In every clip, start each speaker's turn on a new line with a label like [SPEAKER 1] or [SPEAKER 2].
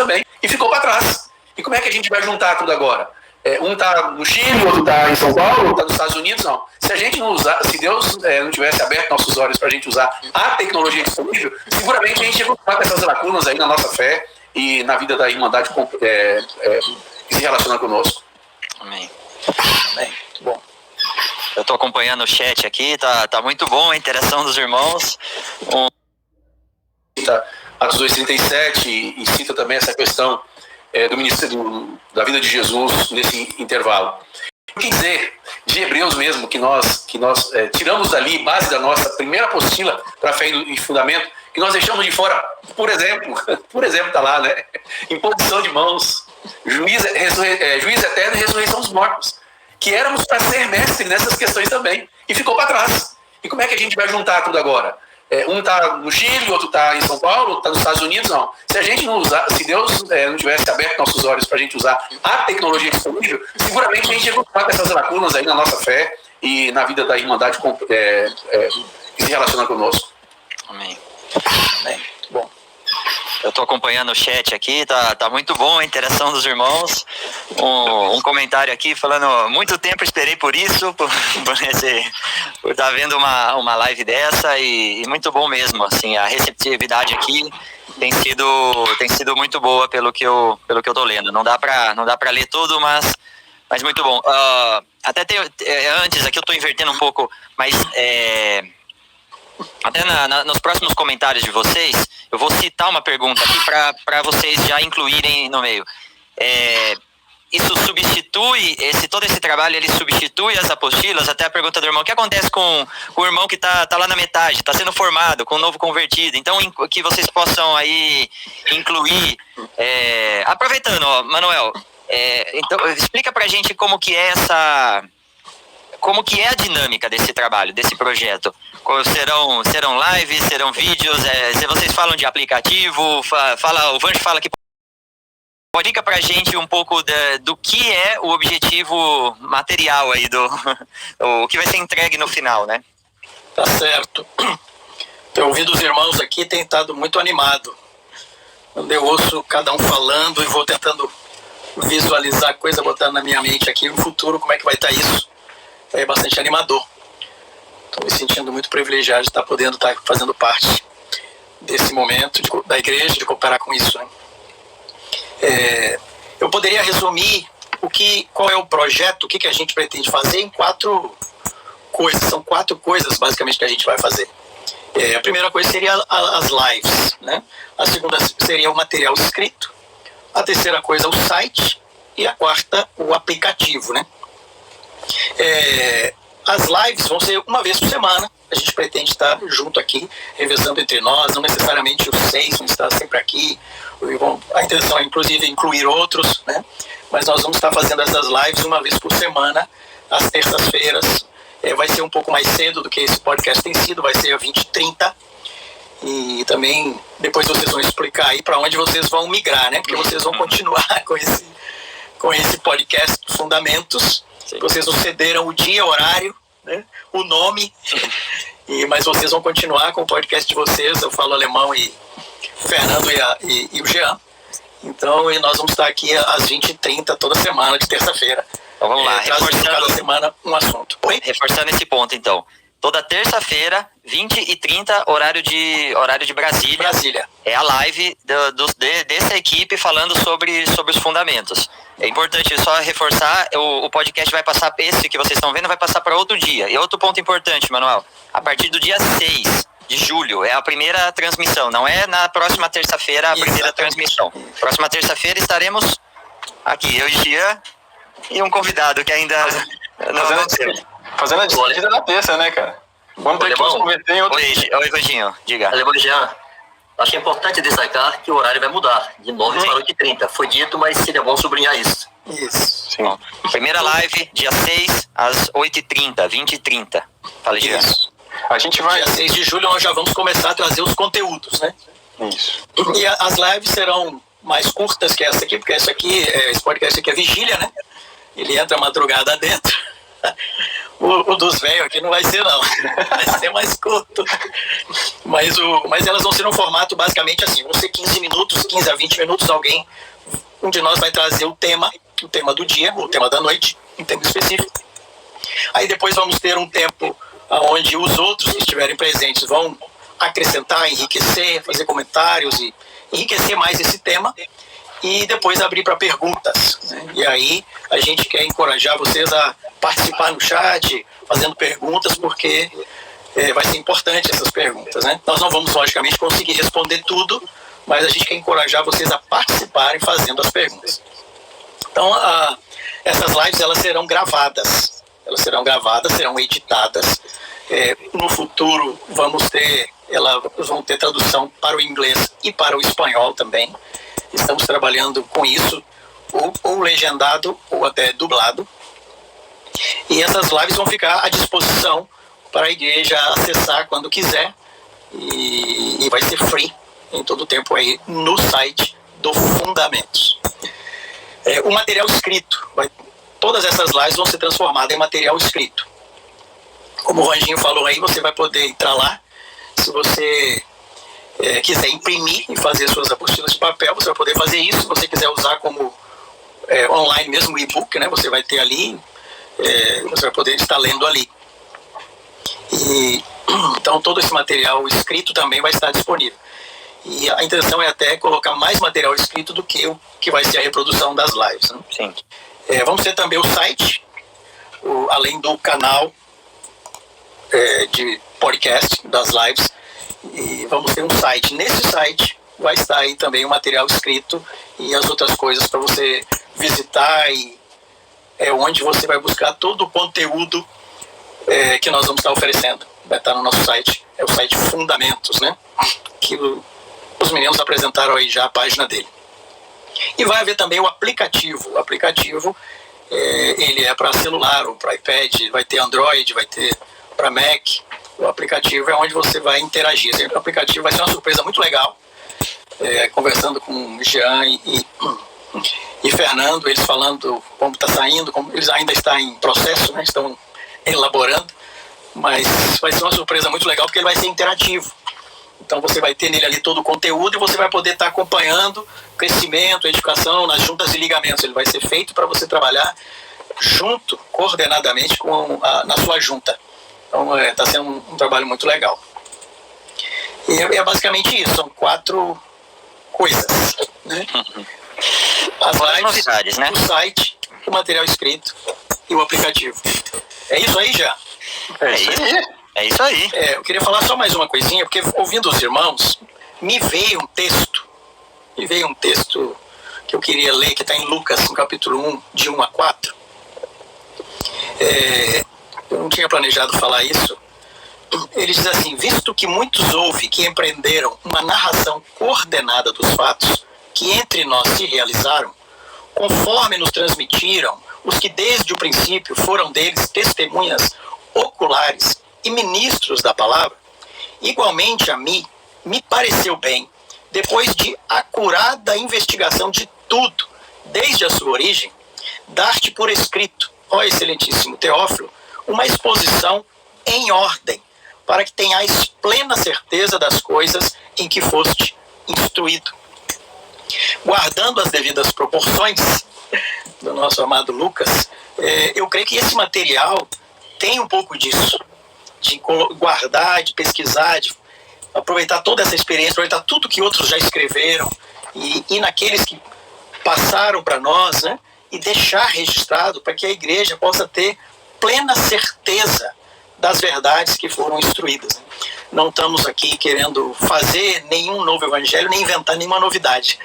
[SPEAKER 1] também, e ficou para trás. E como é que a gente vai juntar tudo agora? Um está no Chile, outro está em São Paulo, outro está nos Estados Unidos, não. Se a gente não usar, se Deus não tivesse aberto nossos olhos para a gente usar a tecnologia disponível, seguramente a gente ia continuar com essas lacunas aí na nossa fé e na vida da Irmandade que se relaciona conosco.
[SPEAKER 2] Amém. Amém. Bom. Eu estou acompanhando o chat aqui, tá muito bom a interação dos irmãos.
[SPEAKER 1] Atos 2:37 e cita também essa questão do ministério da vida de Jesus nesse intervalo. O que dizer de Hebreus mesmo, que nós tiramos dali, base da nossa primeira apostila para fé e fundamento, que nós deixamos de fora, por exemplo, está lá, né? Imposição de mãos, juiz eterno e ressurreição dos mortos, que éramos para ser mestre nessas questões também, e ficou para trás. E como é que a gente vai juntar tudo agora? Um está no Chile, outro está em São Paulo, outro está nos Estados Unidos, não. Se a gente não usar, se Deus não tivesse aberto nossos olhos para a gente usar a tecnologia disponível, seguramente a gente ia continuar com essas lacunas aí na nossa fé e na vida da Irmandade que se relaciona conosco.
[SPEAKER 2] Amém. Amém. Bom. Eu estou acompanhando o chat aqui, tá muito bom a interação dos irmãos. Um comentário aqui falando, muito tempo esperei por isso, por estar vendo uma live dessa e muito bom mesmo, assim, a receptividade aqui tem sido muito boa pelo que eu tô lendo. Não dá para ler tudo, mas muito bom. Até antes aqui eu estou invertendo um pouco, mas até nos próximos comentários de vocês, eu vou citar uma pergunta aqui para vocês já incluírem no meio. Isso substitui, todo esse trabalho, ele substitui as apostilas? Até a pergunta do irmão, o que acontece com o irmão que tá lá na metade, está sendo formado, com o novo convertido? Então, que vocês possam aí incluir, aproveitando, Manuel, então, explica pra gente como que é a dinâmica desse trabalho, desse projeto. Serão lives, serão vídeos, se vocês falam de aplicativo, o Vancho fala que dica pra gente um pouco do que é o objetivo material aí, o que vai ser entregue no final, né?
[SPEAKER 3] Tá certo. Tenho ouvido os irmãos aqui, tem estado muito animado. Quando eu ouço cada um falando e vou tentando visualizar a coisa, botando na minha mente aqui no futuro, como é que vai estar isso. É bastante animador. Estou me sentindo muito privilegiado de estar podendo estar fazendo parte desse momento da igreja, de cooperar com isso, né? Eu poderia resumir qual é o projeto, o que a gente pretende fazer em 4 coisas. São 4 coisas basicamente que a gente vai fazer. A primeira coisa seria as lives, né? A segunda seria o material escrito. A terceira coisa, o site. E a quarta, o aplicativo, né? As lives vão ser uma vez por semana. A gente pretende estar junto aqui, revezando entre nós. Não necessariamente os 6 vão estar sempre aqui. A intenção é, inclusive, incluir outros, né? Mas nós vamos estar fazendo essas lives uma vez por semana, às terças-feiras. Vai ser um pouco mais cedo do que esse podcast tem sido, vai ser 20h30. E também, depois vocês vão explicar aí para onde vocês vão migrar, né? Porque vocês vão continuar com esse podcast Fundamentos. Sim. Vocês não cederam o dia, o horário, né? O nome, mas vocês vão continuar com o podcast de vocês. Eu falo alemão e Fernando e o Jean. Então, nós vamos estar aqui às 20h30 toda semana, de terça-feira.
[SPEAKER 2] Então vamos lá,
[SPEAKER 3] reforçando cada semana um assunto. Oi?
[SPEAKER 2] Reforçando esse ponto, então. Toda terça-feira, 20h30, horário de Brasília.
[SPEAKER 3] Brasília.
[SPEAKER 2] É a live dessa equipe falando sobre os fundamentos. É importante só reforçar, o podcast vai passar, esse que vocês estão vendo, vai passar para outro dia. E outro ponto importante, Manuel, a partir do dia 6 de julho, é a primeira transmissão, não é na próxima terça-feira a primeira transmissão. Próxima terça-feira estaremos aqui, eu e Gia, e um convidado que ainda não aconteceu.
[SPEAKER 4] Fazendo a despedida na terça, né, cara? Vamos ter que nos converter em outro.
[SPEAKER 2] Oi, Vandinho, diga.
[SPEAKER 5] Alemão Jean, acho importante destacar que o horário vai mudar, de 9 para 8h30. Foi dito, mas seria bom sublinhar isso.
[SPEAKER 3] Isso.
[SPEAKER 2] Sim. Bom, primeira live, dia 6, às 8h30, 20h30. Fala, Jean.
[SPEAKER 3] Isso. A gente vai, dia 6 de julho, nós já vamos começar a trazer os conteúdos, né?
[SPEAKER 4] Isso.
[SPEAKER 3] E as lives serão mais curtas que essa aqui, porque esse podcast aqui é vigília, né? Ele entra madrugada dentro. O dos velhos aqui não vai ser, não. Vai ser mais curto. Mas elas vão ser um formato basicamente assim. Vão ser 15 minutos, 15 a 20 minutos. Um de nós vai trazer o tema do dia, o tema da noite, um tema específico. Aí depois vamos ter um tempo onde os outros que estiverem presentes vão acrescentar, enriquecer, fazer comentários e enriquecer mais esse tema. E depois abrir para perguntas, né? E aí a gente quer encorajar vocês a participar no chat, fazendo perguntas, porque vai ser importante essas perguntas, né? Nós não vamos, logicamente, conseguir responder tudo, mas a gente quer encorajar vocês a participarem fazendo as perguntas. Então, essas lives elas serão gravadas, serão editadas. No futuro elas vão ter tradução para o inglês e para o espanhol também. Estamos trabalhando com isso, ou legendado ou até dublado. E essas lives vão ficar à disposição para a igreja acessar quando quiser. E vai ser free em todo o tempo aí no site do Fundamentos. O material escrito, todas essas lives vão ser transformadas em material escrito. Como o Vanginho falou aí, você vai poder entrar lá. Se você quiser imprimir e fazer suas apostilas de papel, você vai poder fazer isso. Se você quiser usar como online mesmo, e-book, né, você vai ter ali, você vai poder estar lendo ali. Então todo esse material escrito também vai estar disponível. E a intenção é até colocar mais material escrito do que o que vai ser a reprodução das lives, né?
[SPEAKER 2] Sim.
[SPEAKER 3] Vamos ter também o site, além do canal de podcast das lives, e vamos ter um site. Nesse site vai estar aí também o material escrito e as outras coisas para você visitar, e onde você vai buscar todo o conteúdo que nós vamos estar oferecendo. Vai estar no nosso site, é o site Fundamentos, né? Que os meninos apresentaram aí já a página dele. E vai haver também o aplicativo. O aplicativo ele é para celular ou para iPad, vai ter Android, vai ter para Mac. O aplicativo é onde você vai interagir. O aplicativo vai ser uma surpresa muito legal. Conversando com o Jean e Fernando, eles falando como está saindo, como eles ainda estão em processo, né? Estão elaborando, mas vai ser uma surpresa muito legal porque ele vai ser interativo. Então você vai ter nele ali todo o conteúdo e você vai poder estar acompanhando o crescimento, a edificação nas juntas e ligamentos. Ele vai ser feito para você trabalhar junto, coordenadamente na sua junta. Então está sendo um trabalho muito legal. E é basicamente isso, são 4 coisas, né? As lives,
[SPEAKER 2] novidades, né?
[SPEAKER 3] O site, o material escrito e o aplicativo. É isso aí, já?
[SPEAKER 2] É isso aí.
[SPEAKER 3] Eu queria falar só mais uma coisinha, porque ouvindo os irmãos, me veio um texto que eu queria ler, que está em Lucas, no capítulo 1, de 1 a 4. Eu não tinha planejado falar isso. Ele diz assim: visto que muitos houve que empreenderam uma narração coordenada dos fatos que entre nós se realizaram, conforme nos transmitiram os que desde o princípio foram deles testemunhas oculares e ministros da palavra, igualmente a mim me pareceu bem, depois de acurada investigação de tudo, desde a sua origem, dar-te por escrito, ó excelentíssimo Teófilo, uma exposição em ordem, para que tenhais plena certeza das coisas em que foste instruído. Guardando as devidas proporções do nosso amado Lucas, eu creio que esse material tem um pouco disso, de guardar, de pesquisar, de aproveitar toda essa experiência, aproveitar tudo que outros já escreveram e naqueles que passaram para nós, né, e deixar registrado para que a igreja possa ter plena certeza das verdades que foram instruídas. Não estamos aqui querendo fazer nenhum novo evangelho, nem inventar nenhuma novidade,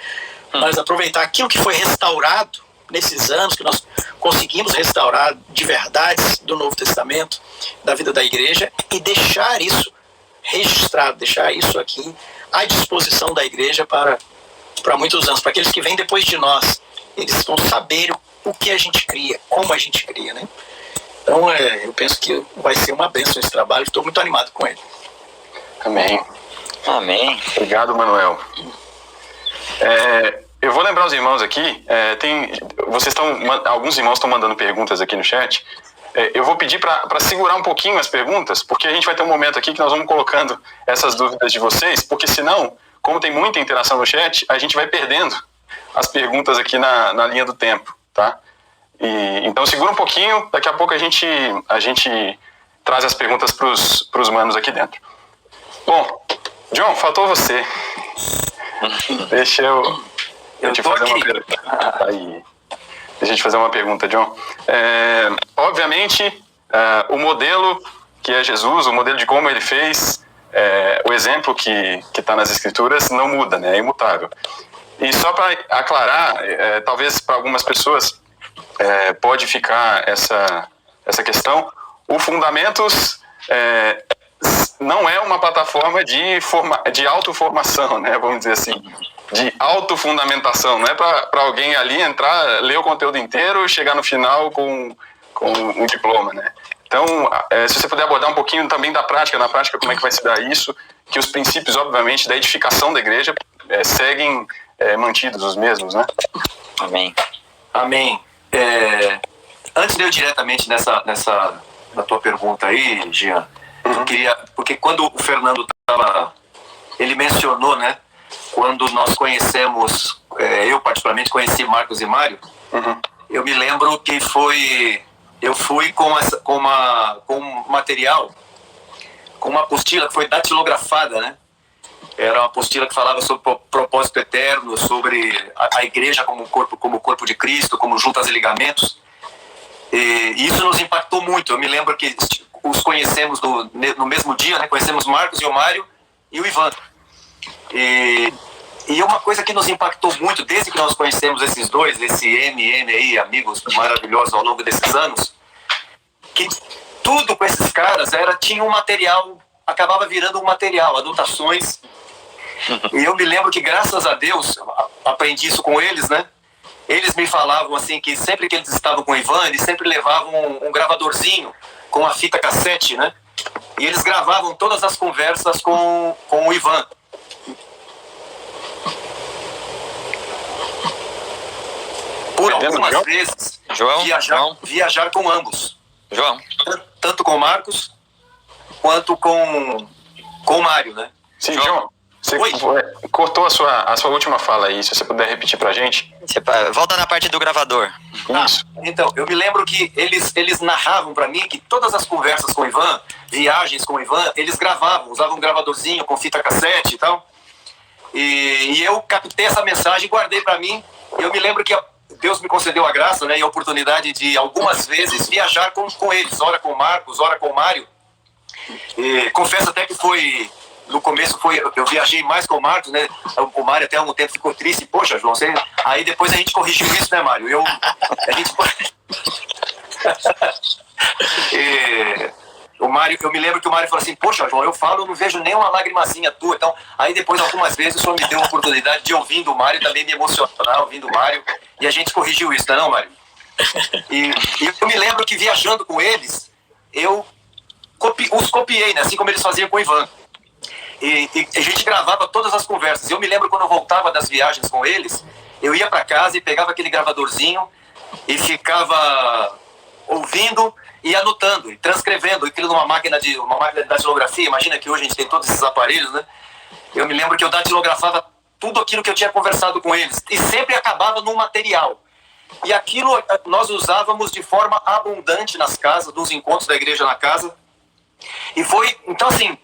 [SPEAKER 3] mas aproveitar aquilo que foi restaurado nesses anos, que nós conseguimos restaurar de verdades do Novo Testamento, da vida da igreja, e deixar isso registrado, deixar isso aqui à disposição da igreja para muitos anos, para aqueles que vêm depois de nós. Eles vão saber o que a gente cria, como a gente cria, né? Então, eu penso que vai ser uma bênção esse trabalho. Estou muito animado com ele.
[SPEAKER 4] Amém.
[SPEAKER 2] Amém.
[SPEAKER 4] Obrigado, Manuel. Eu vou lembrar os irmãos aqui. Alguns irmãos estão mandando perguntas aqui no chat. eu vou pedir para segurar um pouquinho as perguntas, porque a gente vai ter um momento aqui que nós vamos colocando essas dúvidas de vocês, porque senão, como tem muita interação no chat, a gente vai perdendo as perguntas aqui na linha do tempo, tá? Então segura um pouquinho, daqui a pouco a gente traz as perguntas para os manos aqui dentro. Bom, John, faltou você. Deixa eu te fazer uma pergunta. Aí. Deixa eu te fazer uma pergunta, John. Obviamente, o modelo que é Jesus, o modelo de como ele fez, o exemplo que está nas Escrituras não muda, né? É imutável. E só para aclarar, talvez para algumas pessoas pode ficar essa questão, o Fundamentos não é uma plataforma de autoformação, né? Vamos dizer assim. De autofundamentação, não é para alguém ali entrar, ler o conteúdo inteiro, chegar no final com um diploma, né? Então, se você puder abordar um pouquinho também da prática, na prática como é que vai se dar isso, que os princípios, obviamente, da edificação da igreja seguem mantidos os mesmos, né?
[SPEAKER 2] Amém.
[SPEAKER 3] Amém. Antes de eu ir diretamente na tua pergunta aí, Jean, eu queria, porque quando o Fernando ele mencionou, né? Quando nós conhecemos, eu particularmente conheci Marcos e Mário, eu me lembro que eu fui com um material, com uma apostila que foi datilografada, né? Era uma apostila que falava sobre o propósito eterno, sobre a igreja como corpo de Cristo, como juntas e ligamentos. E isso nos impactou muito. Eu me lembro que os conhecemos no mesmo dia, né? Conhecemos Marcos e o Mário e o Ivan. E uma coisa que nos impactou muito desde que nós conhecemos esses dois, esse MM aí, amigos maravilhosos ao longo desses anos, que tudo com esses caras tinha um material, acabava virando um material, anotações. E eu me lembro que, graças a Deus, aprendi isso com eles, né? Eles me falavam assim que sempre que eles estavam com o Ivan, eles sempre levavam um gravadorzinho com a fita cassete, né? E eles gravavam todas as conversas com o Ivan. Por algumas vezes, viajar com ambos.
[SPEAKER 2] João.
[SPEAKER 3] Tanto com o Marcos, quanto com o Mário, né?
[SPEAKER 4] Sim, João. Você cortou a sua última fala aí, se você puder repetir pra gente.
[SPEAKER 2] Volta na parte do gravador.
[SPEAKER 4] Isso.
[SPEAKER 3] Então, eu me lembro que eles narravam pra mim que todas as conversas com o Ivan, viagens com o Ivan, eles gravavam, usavam um gravadorzinho com fita cassete e tal. E eu captei essa mensagem e guardei pra mim. Eu me lembro que Deus me concedeu a graça, né, e a oportunidade de algumas vezes viajar com eles, ora com o Marcos, ora com o Mário. E confesso até que no começo eu viajei mais com o Marcos, né? O Mário até há um tempo ficou triste. Poxa, João, aí depois a gente corrigiu isso, né, Mário? O Mário, eu me lembro que o Mário falou assim: poxa, João, eu não vejo nem uma lagrimazinha tua. Então, aí depois, algumas vezes, o senhor me deu a oportunidade de ouvindo o Mário, também me emocionar ouvindo o Mário, e a gente corrigiu isso, não é, Mário? E eu me lembro que viajando com eles, eu os copiei, né? Assim como eles faziam com o Ivan. E a gente gravava todas as conversas. Eu me lembro quando eu voltava das viagens com eles, eu ia para casa e pegava aquele gravadorzinho e ficava ouvindo e anotando, e transcrevendo aquilo numa máquina de datilografia. Imagina que hoje a gente tem todos esses aparelhos, né? Eu me lembro que eu datilografava tudo aquilo que eu tinha conversado com eles e sempre acabava num material. E aquilo nós usávamos de forma abundante nas casas, nos encontros da igreja na casa. E foi, então assim,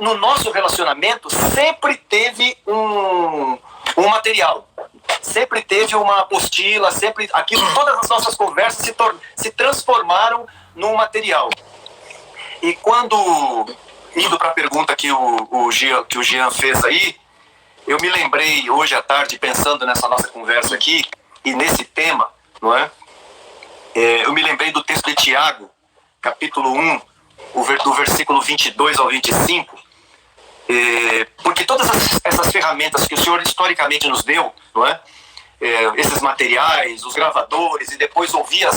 [SPEAKER 3] no nosso relacionamento sempre teve um material, sempre teve uma apostila, sempre todas as nossas conversas se transformaram num material. E indo para a pergunta que o Jean fez aí, eu me lembrei hoje à tarde, pensando nessa nossa conversa aqui e nesse tema, não é? Eu me lembrei do texto de Tiago, capítulo 1, do versículo 22 ao 25, porque todas essas ferramentas que o Senhor historicamente nos deu, não é? Esses materiais, os gravadores, e depois ouvia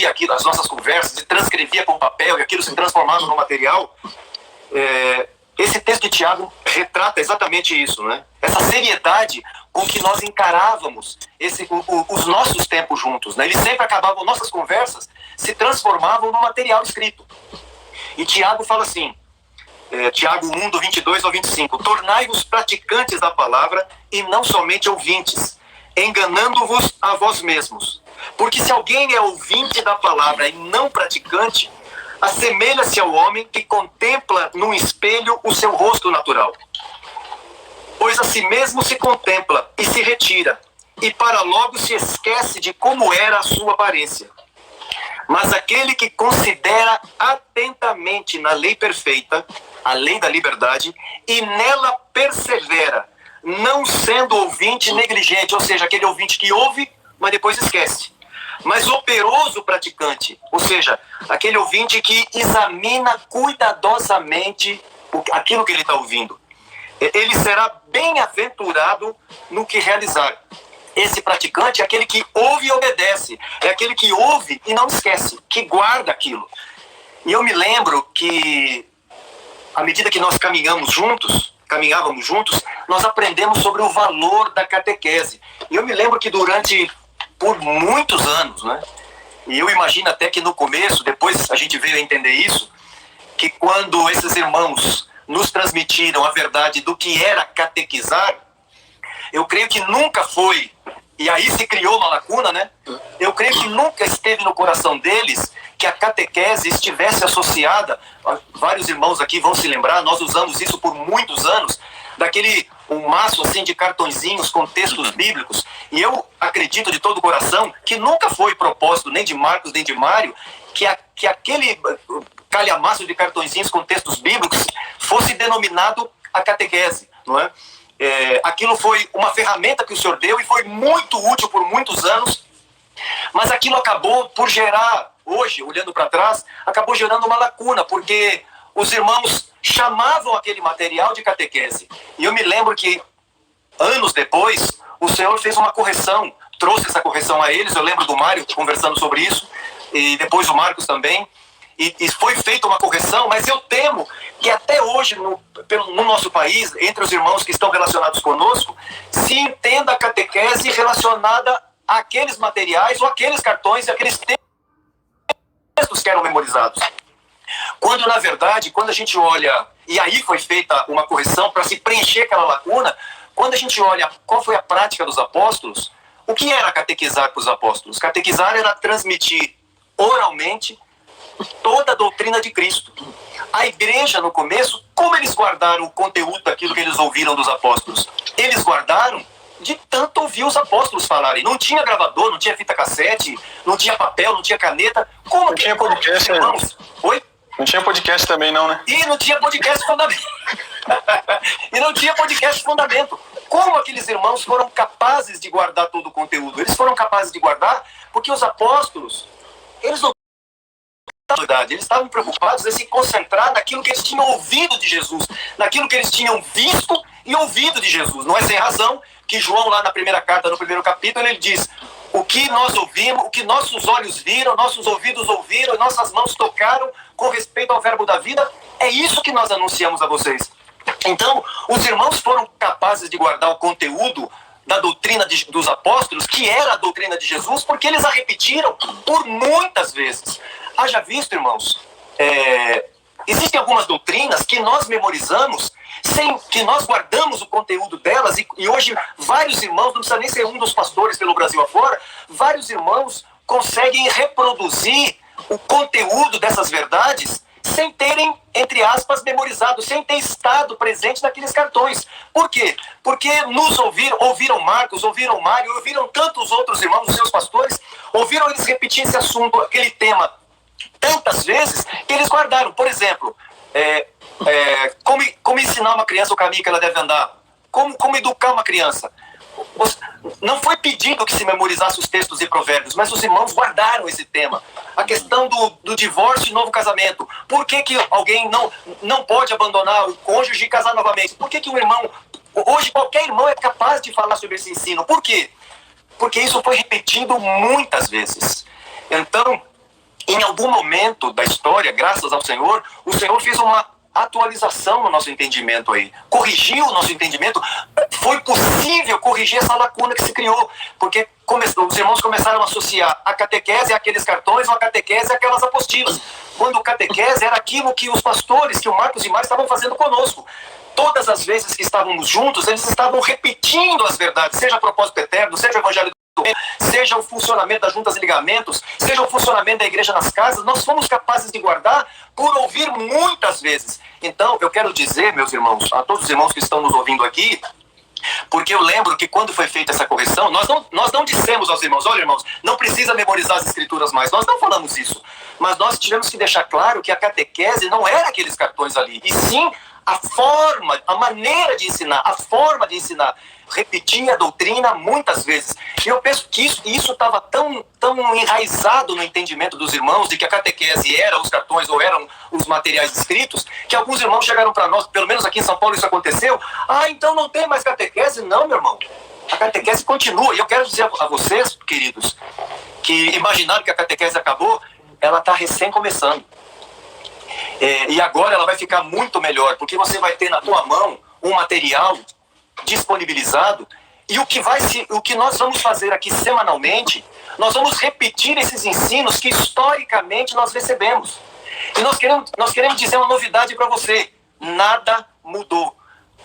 [SPEAKER 3] aquilo, as nossas conversas, e transcrevia para um papel, e aquilo se transformava no material. Esse texto de Tiago retrata exatamente isso, né? Essa seriedade
[SPEAKER 6] com que nós encarávamos os nossos tempos juntos, né? Eles sempre acabavam, nossas conversas se transformavam no material escrito. E Tiago fala assim, Tiago 1, do 22 ao 25, tornai-vos praticantes da palavra e não somente ouvintes, enganando-vos a vós mesmos. Porque se alguém é ouvinte da palavra e não praticante, assemelha-se ao homem que contempla num espelho o seu rosto natural. Pois a si mesmo se contempla e se retira, e para logo se esquece de como era a sua aparência. Mas aquele que considera atentamente na lei perfeita, a lei da liberdade, e nela persevera, não sendo ouvinte negligente, ou seja, aquele ouvinte que ouve, mas depois esquece. Mas operoso praticante, ou seja, aquele ouvinte que examina cuidadosamente aquilo que ele está ouvindo. Ele será bem-aventurado no que realizar. Esse praticante é aquele que ouve e obedece. É aquele que ouve e não esquece, que guarda aquilo. E eu me lembro que, à medida que nós caminhávamos juntos, nós aprendemos sobre o valor da catequese. E eu me lembro que por muitos anos, né? E eu imagino até que no começo, depois a gente veio a entender isso, que quando esses irmãos nos transmitiram a verdade do que era catequizar, eu creio que nunca foi, e aí se criou uma lacuna, né? Eu creio que nunca esteve no coração deles que a catequese estivesse associada, vários irmãos aqui vão se lembrar, nós usamos isso por muitos anos, um maço assim de cartõezinhos com textos bíblicos, e eu acredito de todo o coração que nunca foi propósito nem de Marcos nem de Mário que aquele calhamaço de cartõezinhos com textos bíblicos fosse denominado a catequese, não é? Aquilo foi uma ferramenta que o Senhor deu e foi muito útil por muitos anos, mas aquilo acabou por gerar, hoje, olhando para trás, acabou gerando uma lacuna, porque os irmãos chamavam aquele material de catequese. E eu me lembro que, anos depois, o Senhor fez uma correção, trouxe essa correção a eles, eu lembro do Mário conversando sobre isso, e depois o Marcos também, e foi feita uma correção, mas eu temo que até hoje, no nosso país, entre os irmãos que estão relacionados conosco, se entenda a catequese relacionada àqueles materiais ou aqueles cartões e aqueles textos que eram memorizados. Quando, na verdade, quando a gente olha, e aí foi feita uma correção para se preencher aquela lacuna, quando a gente olha qual foi a prática dos apóstolos, o que era catequizar para os apóstolos? Catequizar era transmitir oralmente toda a doutrina de Cristo. A igreja, no começo, como eles guardaram o conteúdo daquilo que eles ouviram dos apóstolos? Eles guardaram de tanto ouvir os apóstolos falarem. Não tinha gravador, não tinha fita cassete, não tinha papel, não tinha caneta. Como
[SPEAKER 4] não tinha podcast,
[SPEAKER 6] irmãos? Oi?
[SPEAKER 4] Não tinha podcast também não, né?
[SPEAKER 6] E não tinha podcast fundamento. E não tinha podcast fundamento. Como aqueles irmãos foram capazes de guardar todo o conteúdo? Eles foram capazes de guardar porque os apóstolos, eles não eles estavam preocupados em se concentrar naquilo que eles tinham ouvido de Jesus, naquilo que eles tinham visto e ouvido de Jesus. Não é sem razão que João, lá na primeira carta, no primeiro capítulo, ele diz: o que nós ouvimos, o que nossos olhos viram, nossos ouvidos ouviram, nossas mãos tocaram com respeito ao verbo da vida, é isso que nós anunciamos a vocês. Então, os irmãos foram capazes de guardar o conteúdo da doutrina dos apóstolos, que era a doutrina de Jesus, porque eles a repetiram por muitas vezes. Haja visto, irmãos, existem algumas doutrinas que nós memorizamos, que nós guardamos o conteúdo delas, e hoje vários irmãos, não precisa nem ser um dos pastores pelo Brasil afora, vários irmãos conseguem reproduzir o conteúdo dessas verdades sem terem, entre aspas, memorizado, sem ter estado presente naqueles cartões. Por quê? Porque ouviram Marcos, ouviram Mário, ouviram tantos outros irmãos, os seus pastores, ouviram eles repetir esse assunto, aquele tema, tantas vezes, que eles guardaram. Por exemplo, como ensinar uma criança o caminho que ela deve andar? Como educar uma criança? Não foi pedido que se memorizasse os textos e provérbios, mas os irmãos guardaram esse tema. A questão do divórcio e novo casamento. Por que alguém não pode abandonar o cônjuge e casar novamente? Por que um irmão... Hoje qualquer irmão é capaz de falar sobre esse ensino. Por quê? Porque isso foi repetido muitas vezes. Então, em algum momento da história, graças ao Senhor, o Senhor fez atualização no nosso entendimento aí. Corrigiu o nosso entendimento. Foi possível corrigir essa lacuna que se criou, porque os irmãos começaram a associar a catequese àqueles cartões ou a catequese àquelas apostilas, quando o catequese era aquilo que os pastores, que o Marcos e Mar estavam fazendo conosco. Todas as vezes que estávamos juntos, eles estavam repetindo as verdades, seja propósito eterno, seja o evangelho do reino, seja o funcionamento das juntas e ligamentos, seja o funcionamento da igreja nas casas. Nós fomos capazes de guardar por ouvir muitas vezes. Então, eu quero dizer, meus irmãos, a todos os irmãos que estão nos ouvindo aqui, porque eu lembro que quando foi feita essa correção, nós não dissemos aos irmãos, olha irmãos, não precisa memorizar as escrituras mais, nós não falamos isso, mas nós tivemos que deixar claro que a catequese não era aqueles cartões ali, e sim a forma, a maneira de ensinar, a forma de ensinar, repetir a doutrina muitas vezes. E eu penso que isso estava tão enraizado no entendimento dos irmãos, de que a catequese era os cartões ou eram os materiais escritos, que alguns irmãos chegaram para nós, pelo menos aqui em São Paulo isso aconteceu, então não tem mais catequese? Não, meu irmão. A catequese continua. E eu quero dizer a vocês, queridos, que imaginaram que a catequese acabou, ela está recém começando. E agora ela vai ficar muito melhor, porque você vai ter na tua mão um material disponibilizado, e o que nós vamos fazer aqui semanalmente, nós vamos repetir esses ensinos que historicamente nós recebemos. E nós queremos dizer uma novidade para você: nada mudou.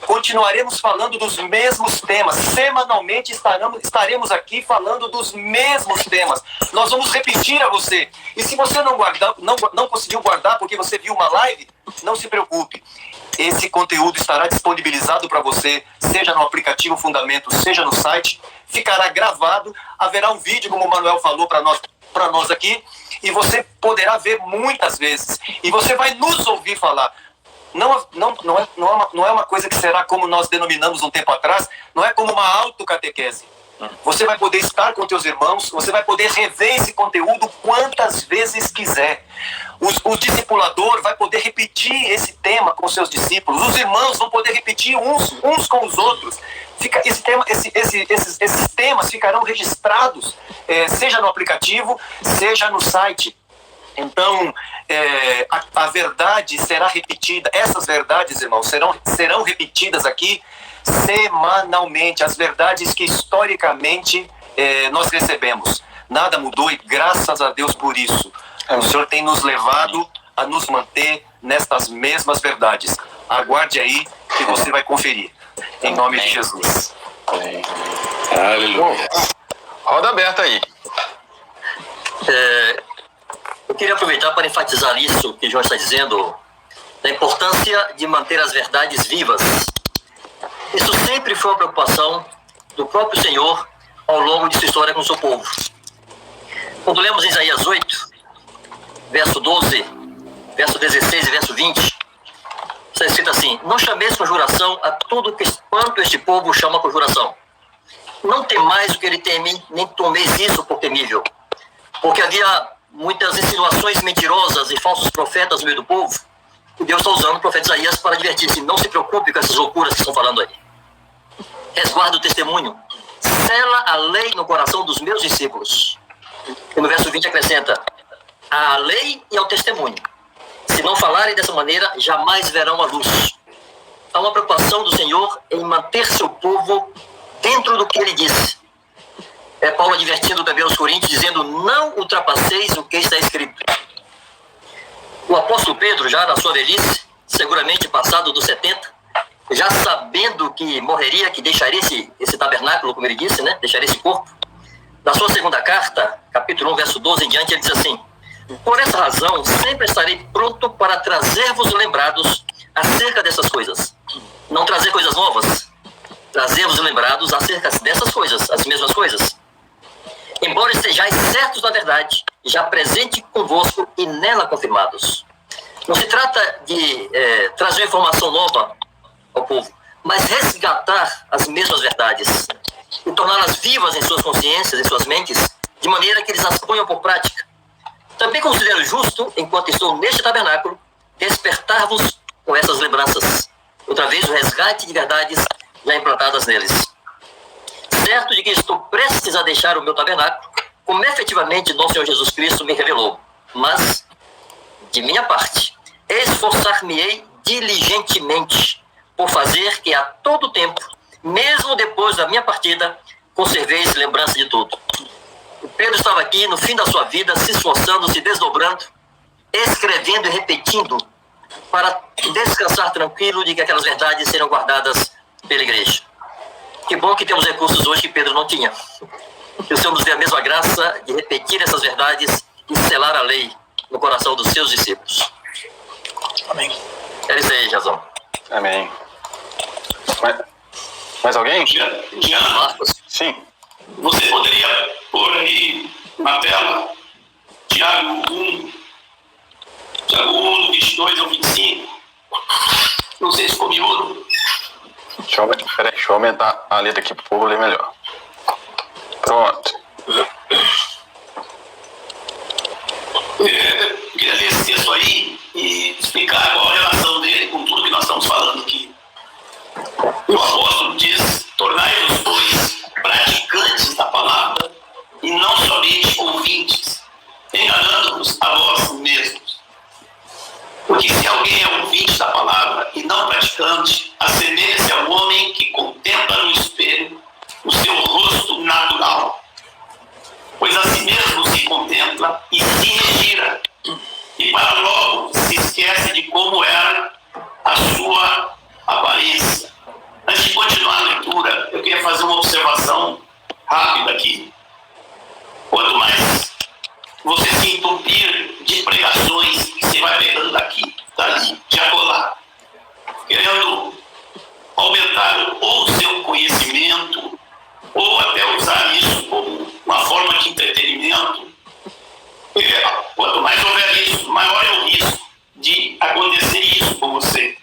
[SPEAKER 6] Continuaremos falando dos mesmos temas. Semanalmente estaremos aqui falando dos mesmos temas. Nós vamos repetir a você. E se você não conseguiu guardar porque você viu uma live, não se preocupe. Esse conteúdo estará disponibilizado para você, seja no aplicativo Fundamento, seja no site. Ficará gravado. Haverá um vídeo, como o Manuel falou para nós aqui. E você poderá ver muitas vezes. E você vai nos ouvir falar. Não é uma coisa que será como nós denominamos um tempo atrás, não é como uma autocatequese. Você vai poder estar com teus irmãos, você vai poder rever esse conteúdo quantas vezes quiser. O discipulador vai poder repetir esse tema com seus discípulos, os irmãos vão poder repetir uns com os outros. Esses temas ficarão registrados, seja no aplicativo, seja no site. Então, a verdade será repetida, essas verdades, irmãos, serão repetidas aqui semanalmente, as verdades que historicamente nós recebemos. Nada mudou e graças a Deus por isso. O Senhor tem nos levado a nos manter nestas mesmas verdades. Aguarde aí que você vai conferir. Em nome de Jesus.
[SPEAKER 1] Aleluia.
[SPEAKER 4] Roda aberta aí.
[SPEAKER 5] Eu queria aproveitar para enfatizar isso que João está dizendo, da importância de manter as verdades vivas. Isso sempre foi uma preocupação do próprio Senhor ao longo de sua história com o seu povo. Quando lemos em Isaías 8, verso 12, verso 16 e verso 20, está escrito assim: não chameis conjuração a tudo quanto este povo chama conjuração. Não temais o que ele teme, nem tomeis isso por temível. Porque havia muitas insinuações mentirosas e falsos profetas no meio do povo, e Deus está usando o profeta Isaías para advertir assim: não se preocupe com essas loucuras que estão falando aí. Resguarda o testemunho, sela a lei no coração dos meus discípulos. E no verso 20 acrescenta: à lei e ao testemunho. Se não falarem dessa maneira, jamais verão a luz. Há uma preocupação do Senhor em manter seu povo dentro do que ele disse. Paulo advertindo também aos Coríntios, dizendo: não ultrapasseis o que está escrito. O apóstolo Pedro, já na sua velhice, seguramente passado dos 70, já sabendo que morreria, que deixaria esse tabernáculo, como ele disse, né? Deixaria esse corpo. Na sua segunda carta, capítulo 1, verso 12 em diante, ele diz assim: por essa razão, sempre estarei pronto para trazer-vos lembrados acerca dessas coisas. Não trazer coisas novas, trazer-vos lembrados acerca dessas coisas, as mesmas coisas. Embora estejais certos da verdade, já presente convosco e nela confirmados. Não se trata de trazer informação nova ao povo, mas resgatar as mesmas verdades e torná-las vivas em suas consciências, em suas mentes, de maneira que eles as ponham por prática. Também considero justo, enquanto estou neste tabernáculo, despertar-vos com essas lembranças. Outra vez, o resgate de verdades já implantadas neles. Certo de que estou prestes a deixar o meu tabernáculo, como efetivamente nosso Senhor Jesus Cristo me revelou. Mas, de minha parte, esforçar-me-ei diligentemente por fazer que a todo tempo, mesmo depois da minha partida, conserveis lembrança de tudo. O Pedro estava aqui no fim da sua vida, se esforçando, se desdobrando, escrevendo e repetindo para descansar tranquilo de que aquelas verdades serão guardadas pela igreja. Que bom que temos recursos hoje que Pedro não tinha. Que o Senhor nos dê a mesma graça de repetir essas verdades e selar a lei no coração dos seus discípulos.
[SPEAKER 3] Amém.
[SPEAKER 5] É isso aí, Jazão.
[SPEAKER 4] Amém. Mais alguém?
[SPEAKER 5] Marcos.
[SPEAKER 4] Sim.
[SPEAKER 1] Você poderia pôr aí na tela Tiago 1, do 22 ao 25? Não sei se ficou miúdo.
[SPEAKER 4] Deixa eu aumentar a letra aqui para o povo ler melhor. Pronto.
[SPEAKER 1] Queria ler esse texto aí e explicar qual a relação dele com tudo que nós estamos falando aqui. O apóstolo diz: tornai-vos, pois, praticantes da palavra e não somente ouvintes, enganando-vos a vós mesmos. Porque se alguém é ouvinte da palavra e não praticante, assemelha-se ao homem que contempla no espelho o seu rosto natural. Pois a si mesmo se contempla e se retira, e para logo se esquece de como era a sua aparência. Antes de continuar a leitura, eu queria fazer uma observação rápida aqui. Quanto mais você se entupir de pregações que você vai pegando daqui, dali, de acolá, querendo aumentar ou o seu conhecimento, ou até usar isso como uma forma de entretenimento, quanto mais houver isso, maior é o risco de acontecer isso com você.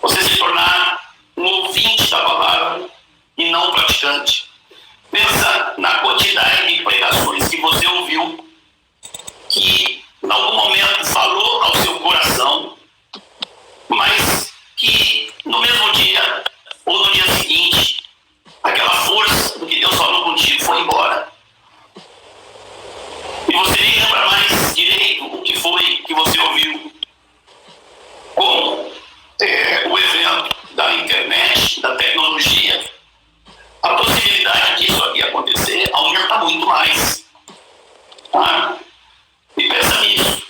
[SPEAKER 1] Você se tornar um ouvinte da palavra e não praticante. Pensa na quantidade de pregações que você ouviu, que em algum momento falou ao seu coração, mas que no mesmo dia ou no dia seguinte, aquela força do que Deus falou contigo foi embora. E você nem lembra mais direito o que foi que você ouviu. Com o evento da internet, da tecnologia, a possibilidade disso aqui acontecer aumenta muito mais. E pensa nisso.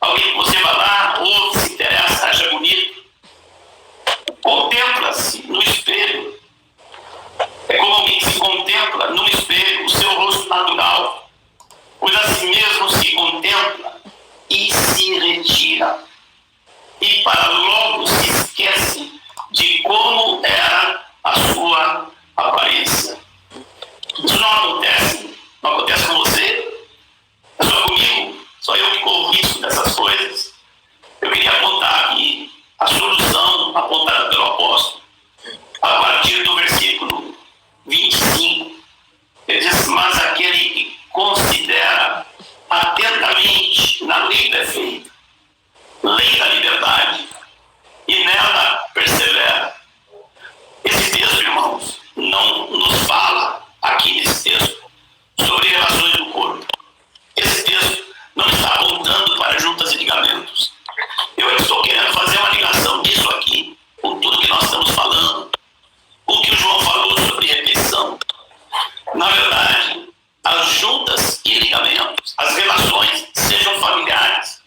[SPEAKER 1] Alguém que você vai lá, ouve, se interessa, acha bonito, contempla-se no espelho. É como alguém que se contempla no espelho, o seu rosto natural, pois assim mesmo se contempla e se retira. E para logo se esquece de como era a sua aparência. Isso não acontece com você, é só comigo, só eu que corro risco dessas coisas. Eu queria apontar aqui a solução apontada pelo apóstolo, a partir do versículo 25. Ele diz: mas aquele que considera atentamente na lei perfeita, lei da liberdade, e nela persevera. Esse texto, irmãos, não nos fala aqui nesse texto sobre relações do corpo. Esse texto não está apontando para juntas e ligamentos. Eu estou querendo fazer uma ligação disso aqui com tudo que nós estamos falando, com o que o João falou sobre repetição. Na verdade, as juntas e ligamentos, as relações, sejam familiares,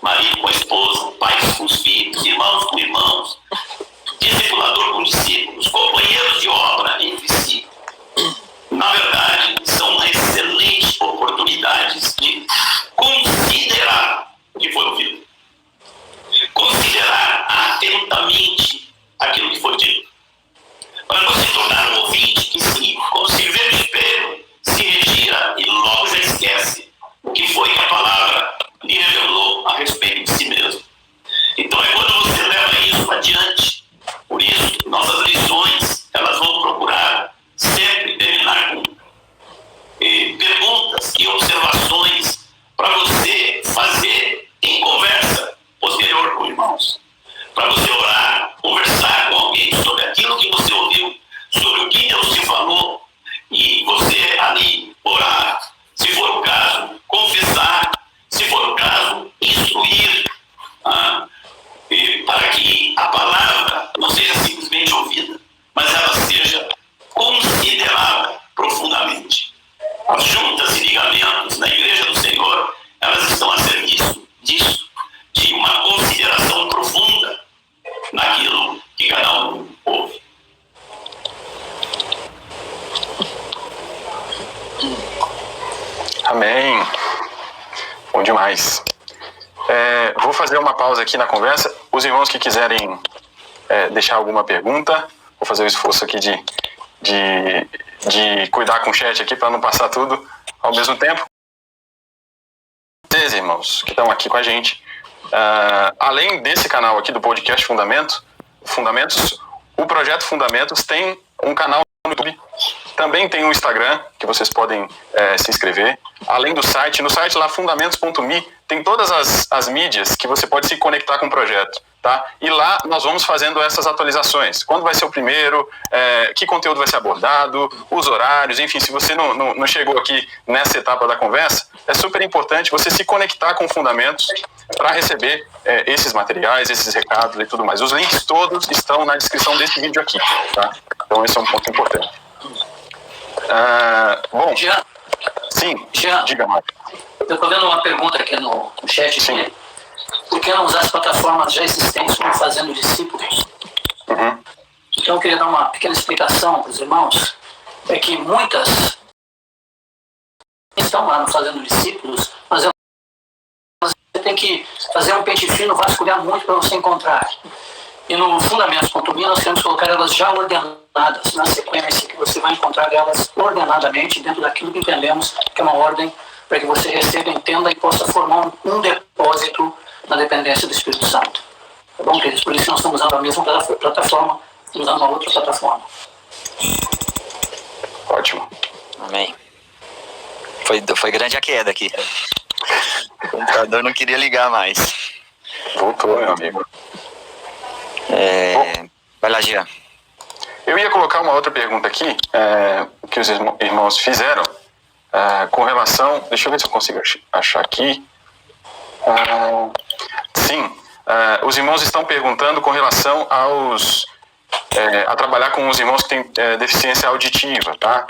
[SPEAKER 1] marido com a esposa, pais com os filhos, irmãos com irmãos, discipulador com discípulos, companheiros de obra entre si. Na verdade,
[SPEAKER 4] Amém. Bom demais. Vou fazer uma pausa aqui na conversa. Os irmãos que quiserem deixar alguma pergunta, vou fazer o esforço aqui de cuidar com o chat aqui para não passar tudo ao mesmo tempo. Vocês, irmãos, que estão aqui com a gente, além desse canal aqui do podcast Fundamentos, o Projeto Fundamentos tem um canal no YouTube, também tem um Instagram que vocês podem se inscrever, além do site. No site lá, fundamentos.me, tem todas as mídias que você pode se conectar com o projeto, tá? E lá nós vamos fazendo essas atualizações. Quando vai ser o primeiro, que conteúdo vai ser abordado, os horários, enfim, se você não chegou aqui nessa etapa da conversa, é super importante você se conectar com Fundamentos para receber esses materiais, esses recados e tudo mais. Os links todos estão na descrição desse vídeo aqui, tá? Então esse é um ponto importante. Bom,
[SPEAKER 3] Jean,
[SPEAKER 4] sim, diga mais.
[SPEAKER 3] eu estou vendo uma pergunta aqui no chat.
[SPEAKER 4] Sim.
[SPEAKER 3] Por que não usar as plataformas já existentes como Fazendo Discípulos?
[SPEAKER 4] Uhum.
[SPEAKER 3] Então eu queria dar uma pequena explicação para os irmãos. É que muitas estão lá no Fazendo Discípulos, mas você tem que fazer um pente fino, vasculhar muito para você encontrar. E no Fundamentos.me nós queremos colocar elas já ordenadas, na sequência que você vai encontrar elas ordenadamente dentro daquilo que entendemos que é uma ordem para que você receba, entenda e possa formar um depósito na dependência do Espírito Santo. Tá bom, queridos? Por isso nós estamos usando a mesma plataforma, estamos usando uma outra plataforma.
[SPEAKER 4] Ótimo.
[SPEAKER 2] Amém. Foi grande a queda aqui. O computador não queria ligar mais.
[SPEAKER 4] Voltou, meu amigo.
[SPEAKER 2] Vai lá, Jean.
[SPEAKER 4] Eu ia colocar uma outra pergunta aqui, que os irmãos fizeram, com relação... Deixa eu ver se eu consigo achar aqui. Sim, os irmãos estão perguntando com relação a trabalhar com os irmãos que têm deficiência auditiva, tá?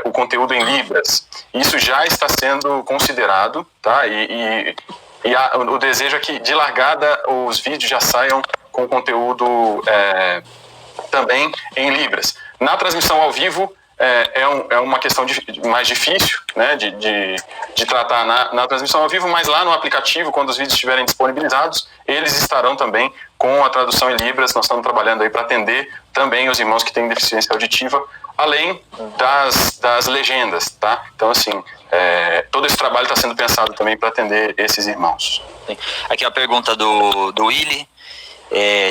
[SPEAKER 4] O conteúdo em Libras. Isso já está sendo considerado, tá? E o desejo é que, de largada, os vídeos já saiam com conteúdo também em Libras. Na transmissão ao vivo, é uma questão mais difícil, né, de tratar na transmissão ao vivo, mas lá no aplicativo, quando os vídeos estiverem disponibilizados, eles estarão também com a tradução em Libras. Nós estamos trabalhando aí para atender também os irmãos que têm deficiência auditiva, além das legendas, tá? Então, assim, todo esse trabalho está sendo pensado também para atender esses irmãos.
[SPEAKER 2] Aqui a pergunta do Willy,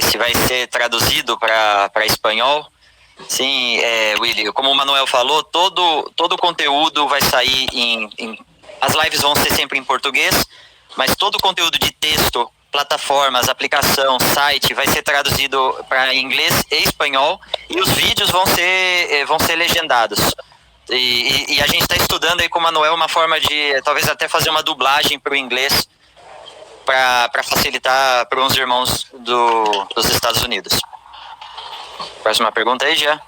[SPEAKER 2] se vai ser traduzido para espanhol. Sim, Willy, como o Manuel falou, todo o conteúdo vai sair as lives vão ser sempre em português, mas todo o conteúdo de texto, plataformas, aplicação, site, vai ser traduzido para inglês e espanhol, e os vídeos vão ser legendados. E a gente está estudando aí com o Manuel uma forma de talvez até fazer uma dublagem para o inglês, para facilitar para os irmãos dos Estados Unidos. Próxima pergunta aí, já.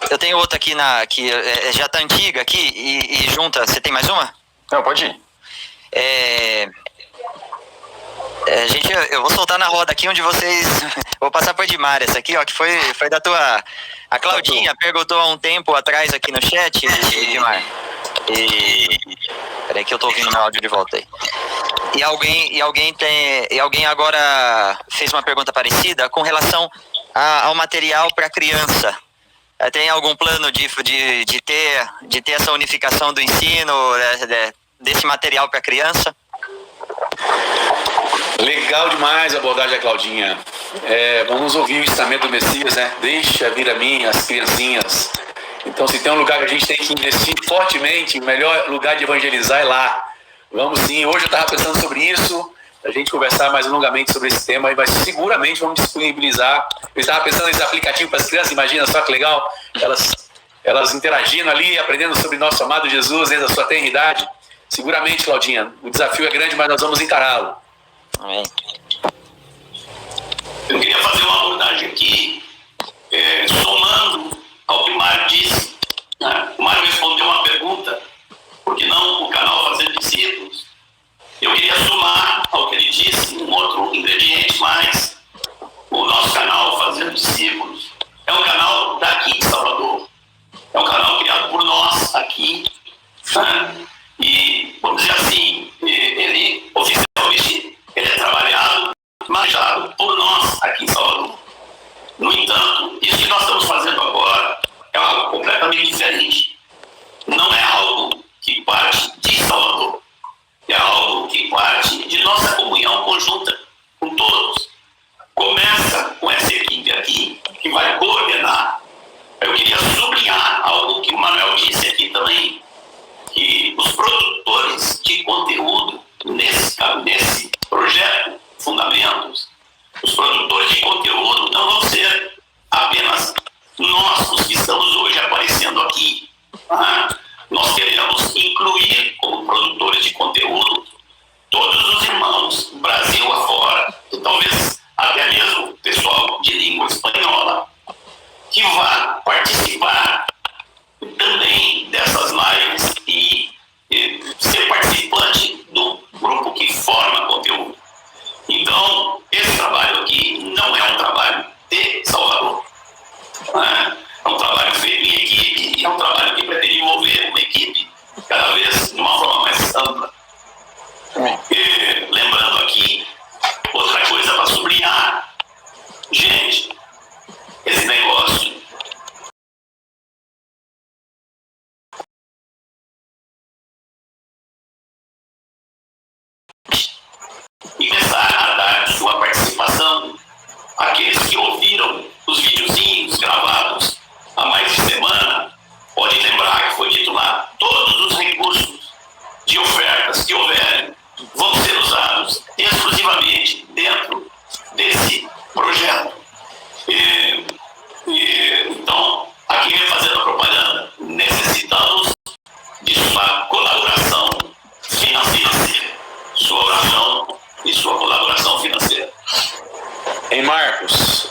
[SPEAKER 2] Eu tenho outra aqui que já está antiga aqui e junta. Você tem mais uma?
[SPEAKER 4] Não, pode ir.
[SPEAKER 2] Gente, eu vou soltar na roda aqui onde vocês... Vou passar para o Edmar essa aqui, ó, que foi da tua... A Claudinha perguntou há um tempo atrás aqui no chat, Edmar. Peraí que eu tô ouvindo meu áudio de volta aí. E alguém agora fez uma pergunta parecida com relação ao material para criança. Tem algum plano de ter essa unificação do ensino, desse material para criança?
[SPEAKER 1] Legal demais a abordagem da Claudinha. Vamos ouvir o ensinamento do Messias, né? Deixa vir a mim as criancinhas. Então, se tem um lugar que a gente tem que investir fortemente, o melhor lugar de evangelizar é lá. Vamos sim. Hoje eu estava pensando sobre isso, a gente conversar mais longamente sobre esse tema, mas seguramente vamos disponibilizar. Eu estava pensando nesse aplicativo para as crianças, imagina só que legal, elas interagindo ali, aprendendo sobre nosso amado Jesus desde a sua tenridade. Seguramente, Claudinha, o desafio é grande, mas nós vamos encará-lo.
[SPEAKER 2] Amém.
[SPEAKER 7] Eu queria fazer uma abordagem aqui, somando ao que o Mário disse. Né? O Mário respondeu uma pergunta, por que não o canal Fazendo Discípulos? Eu queria somar ao que ele disse um outro ingrediente mais. O nosso canal Fazendo Discípulos é um canal daqui de Salvador. É um canal criado por nós aqui, né? E, vamos dizer assim, ele oficialmente ele é trabalhado, manejado por nós aqui em Salvador. No entanto, isso que nós estamos fazendo agora é algo completamente diferente. Não é algo que parte de Salvador, é algo que parte de nossa comunhão conjunta com todos. Começa com essa equipe aqui, que vai coordenar. Eu queria sublinhar algo que o Manuel disse aqui também, que os produtores de conteúdo nesse projeto Fundamentos, os produtores de conteúdo não vão ser apenas nós, os que estamos hoje aparecendo aqui. Nós queremos incluir como produtores de conteúdo todos os irmãos, Brasil afora, e talvez até mesmo o pessoal de língua espanhola, que vai participar também dessas lives e ser participante do grupo que forma conteúdo. Então, esse trabalho aqui não é um trabalho de Salvador. É um trabalho feito em equipe, é um trabalho que pretende envolver uma equipe cada vez de uma forma mais ampla. Lembrando aqui, outra coisa para sublinhar, gente, esse negócio e começar a dar sua participação, aqueles que ouviram os videozinhos gravados há mais de semana, podem lembrar que foi dito lá, todos os recursos de ofertas que houverem vão ser usados exclusivamente dentro desse projeto. Então, aqui fazendo a propaganda, necessitamos de sua colaboração financeira, sua oração e sua colaboração financeira.
[SPEAKER 1] Em Marcos,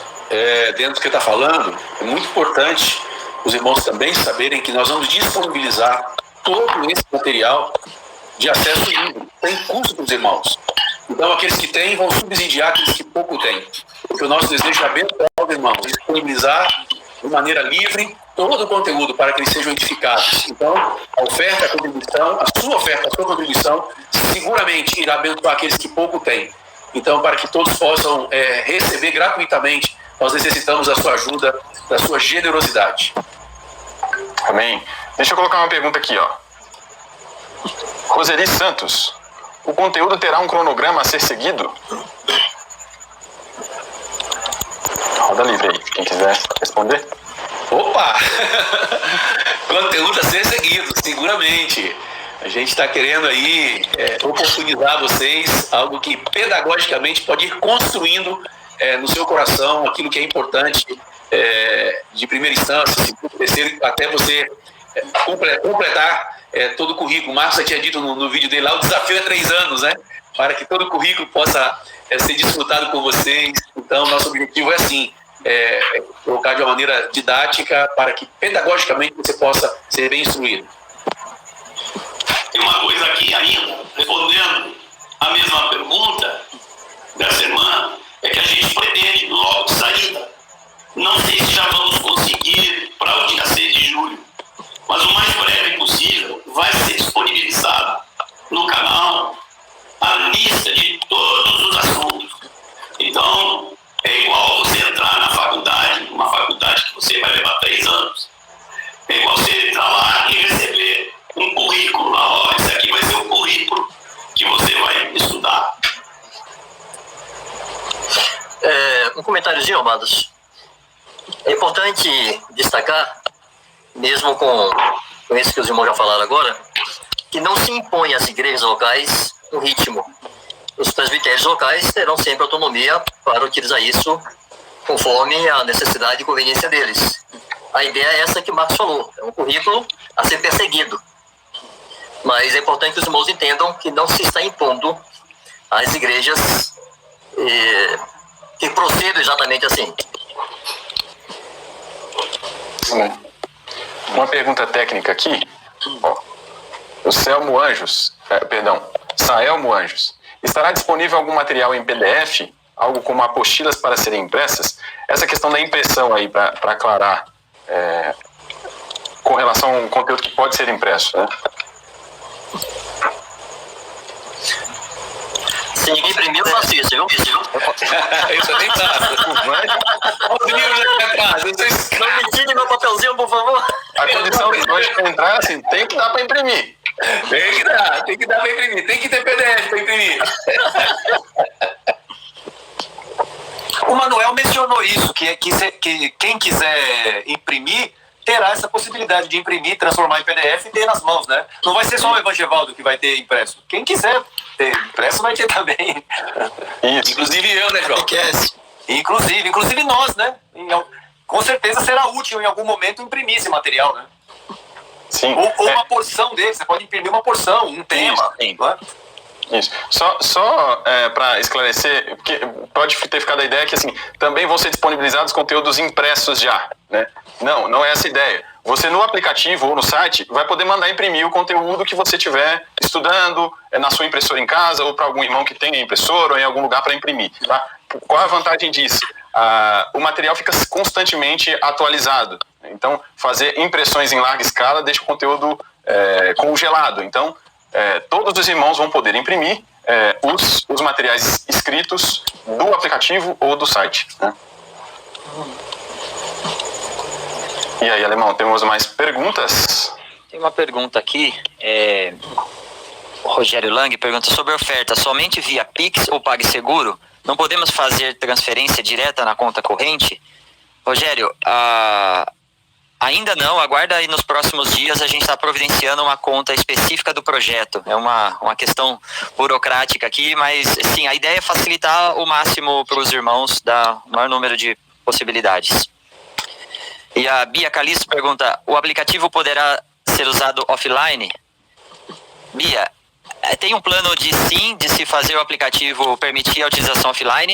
[SPEAKER 1] dentro do que está falando, é muito importante os irmãos também saberem que nós vamos disponibilizar todo esse material de acesso livre, tem custo para os irmãos. Então, aqueles que têm vão subsidiar aqueles que pouco têm. Porque o nosso desejo é abençoar os irmãos, disponibilizar de maneira livre todo o conteúdo para que eles sejam edificados. Então, a oferta, a contribuição, a sua oferta, a sua contribuição, seguramente irá abençoar aqueles que pouco têm. Então, para que todos possam receber gratuitamente, nós necessitamos da sua ajuda, da sua generosidade.
[SPEAKER 4] Amém. Deixa eu colocar uma pergunta aqui, ó. Roseli Santos, o conteúdo terá um cronograma a ser seguido? Roda livre aí, quem quiser responder.
[SPEAKER 1] Opa! Conteúdo a ser seguido, seguramente. A gente está querendo aí oportunizar vocês algo que pedagogicamente pode ir construindo no seu coração aquilo que é importante de primeira instância, segundo, terceiro, até você completar todo o currículo. O Marcos já tinha dito no vídeo dele lá, o desafio é 3 anos, né? Para que todo o currículo possa ser disputado por vocês. Então, nosso objetivo é assim, colocar de uma maneira didática para que pedagogicamente você possa ser bem instruído.
[SPEAKER 7] Tem uma coisa aqui ainda, respondendo a mesma pergunta dessa irmã, é que a gente pretende logo de saída. Não sei se já vamos conseguir para o dia 6 de julho, mas o mais breve possível vai ser disponibilizado no canal a lista de todos os assuntos. Então, é igual você entrar na faculdade, uma faculdade que você vai levar 3 anos. É igual você entrar lá e receber um currículo lá, ó, esse aqui vai ser o currículo que você vai estudar.
[SPEAKER 5] Um comentáriozinho, amados. É importante destacar, mesmo com isso que os irmãos já falaram agora, que não se impõe às igrejas locais um ritmo. Os presbitérios locais terão sempre autonomia para utilizar isso conforme a necessidade e conveniência deles. A ideia é essa que o Marcos falou, é um currículo a ser perseguido. Mas é importante que os irmãos entendam que não se está impondo às igrejas que procedam exatamente assim.
[SPEAKER 4] Uma pergunta técnica aqui. Ó, o Saelmo Anjos. Estará disponível algum material em PDF? Algo como apostilas para serem impressas? Essa questão da impressão aí, para aclarar, com relação ao conteúdo que pode ser impresso, né?
[SPEAKER 5] imprimir, eu faço isso, viu?
[SPEAKER 1] Eu também faço. Os livros da minha casa.
[SPEAKER 5] Não me tire meu papelzinho, por favor.
[SPEAKER 4] A condição de hoje para entrar, assim, tem que dar para imprimir.
[SPEAKER 1] Tem que dar pra imprimir. Tem que ter PDF pra imprimir.
[SPEAKER 6] O Manuel mencionou isso, que quem quiser imprimir terá essa possibilidade de imprimir, transformar em PDF e ter nas mãos, né? Não vai ser só o Evangevaldo que vai ter impresso. Quem quiser ter impresso vai ter também.
[SPEAKER 4] Isso.
[SPEAKER 1] Inclusive eu, né, João?
[SPEAKER 6] Inclusive nós, né? Com certeza será útil em algum momento imprimir esse material, né?
[SPEAKER 4] Sim.
[SPEAKER 6] Ou uma porção dele, você pode imprimir uma porção, um tema. Não é?
[SPEAKER 4] Isso. Só para esclarecer, porque pode ter ficado a ideia que assim, também vão ser disponibilizados conteúdos impressos já, né? Não é essa a ideia. Você no aplicativo ou no site vai poder mandar imprimir o conteúdo que você estiver estudando na sua impressora em casa ou para algum irmão que tenha impressora ou em algum lugar para imprimir. Tá? Qual é a vantagem disso? O material fica constantemente atualizado. Então, fazer impressões em larga escala deixa o conteúdo congelado. Então, todos os irmãos vão poder imprimir os materiais escritos do aplicativo ou do site, né? E aí, Alemão, temos mais perguntas?
[SPEAKER 2] Tem uma pergunta aqui. O Rogério Lang pergunta sobre oferta somente via Pix ou PagSeguro? Não podemos fazer transferência direta na conta corrente? Rogério, ainda não, aguarda aí nos próximos dias, a gente está providenciando uma conta específica do projeto. É uma questão burocrática aqui, mas sim, a ideia é facilitar o máximo para os irmãos, dar o maior número de possibilidades. E a Bia Calisto pergunta, o aplicativo poderá ser usado offline? Bia, tem um plano de se fazer o aplicativo permitir a utilização offline,